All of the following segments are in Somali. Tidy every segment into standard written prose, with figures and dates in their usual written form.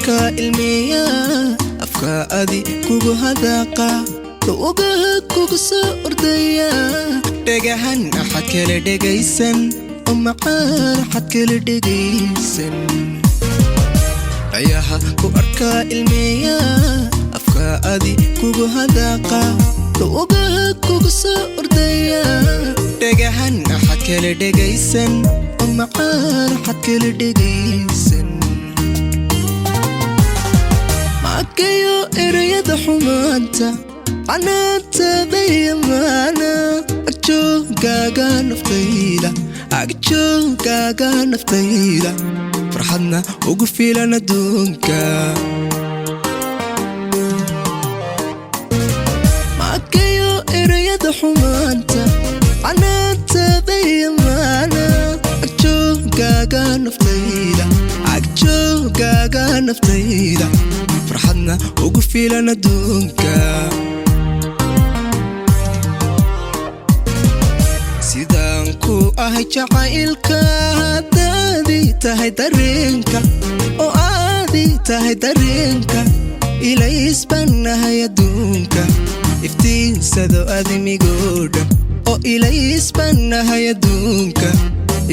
arkaa ilmiya afka adi kugu hadaqa ogaha kugu soo ordaya dhagahan axad kala dhegaysan oo macaan axad kala dhegaysan ayaha ku arkaa ilmiya afka adi kugu hadaqa ogaha kugu soo ordaya dhagahan axad kala dhegaysan oo macaan axad kala dhegaysan makayo erayada xumaanta عناتا بيمانا أكتو قاقا نفتيلا أكتو قاقا نفتيلا فرحنا وقفي لنا دونكا ماكيو إرياد حمانتا عناتا بيمانا أكتو قاقا نفتيلا أكتو قاقا نفتيلا فرحنا وقفي لنا دونكا sidaanku ahay jacaylka haddaadii tahay dareenka oo aadii tahay dareenka ilays baan nahay adduunka iftiinsado adimigoo dhan oo ilays baan nahay adduunka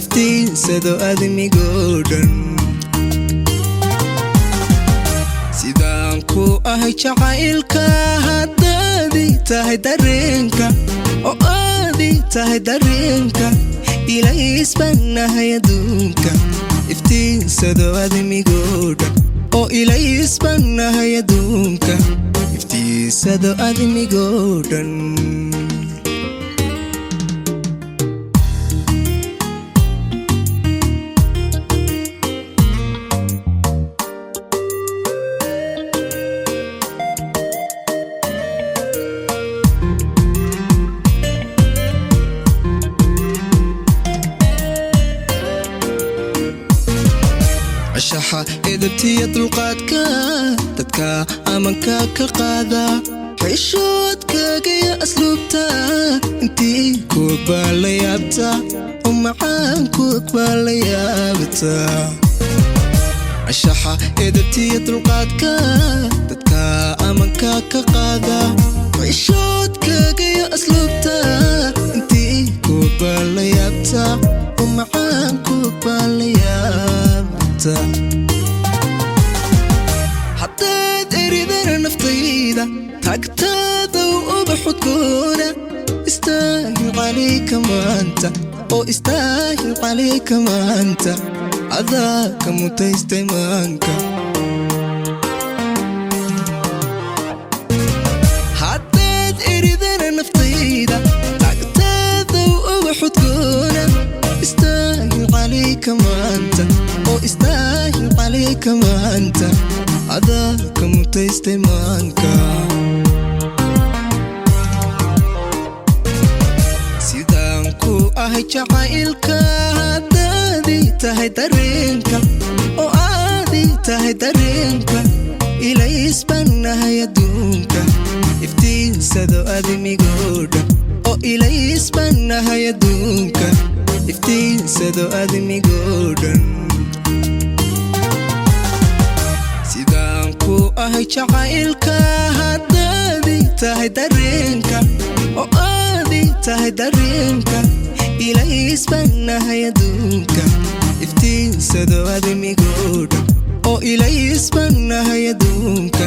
iftiinsado adimigoo dhan sidaanku ahay jacaylka haddaadii tahay dareenka oo tahay dareenka ilays baan nahay adduunka iftiinsado adimigoo dhan oo ilays baan nahay adduunka iftiinsado adimigoo dhan عشاها إدبتي دلقاتك تدكا أمانكا كقادا حيشوتك قيا أسلوبتا انتي كوكبا ليابتا ومعان كوكبا ليابتا عشاها إدبتي دلقاتك تدكا أمانكا كقادا حيشوتك قيا أسلوبتا انتي كوكبا ليابتا ومعان كوكبا ليابتا حطيت اريدنا نفطيدة تاكتاذا وبحكونا استاهل عليك ما انت او استاهل عليك ما انت عذاك متيستمانك حطيت اريدنا نفطيدة تاكتاذا وبحكونا استاهل عليك ما انت استاهل عليك ما انت عذاك متيستمانك sidaanku ahay jacaylka haddaadii tahay dareenka oo aadii tahay dareenka ilays baan nahay adduunka iftiinsado adimigoo dhan oo ilays baan nahay adduunka iftiinsado adimigoo dhan sidaanku ahay jacaylka haddaadii tahay dareenka oo aadii tahay dareenka ilays baan nahay adduunka iftiinsado adimigoo dhan oo ilays baan nahay adduunka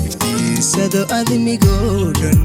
iftiinsado adimigoo dhan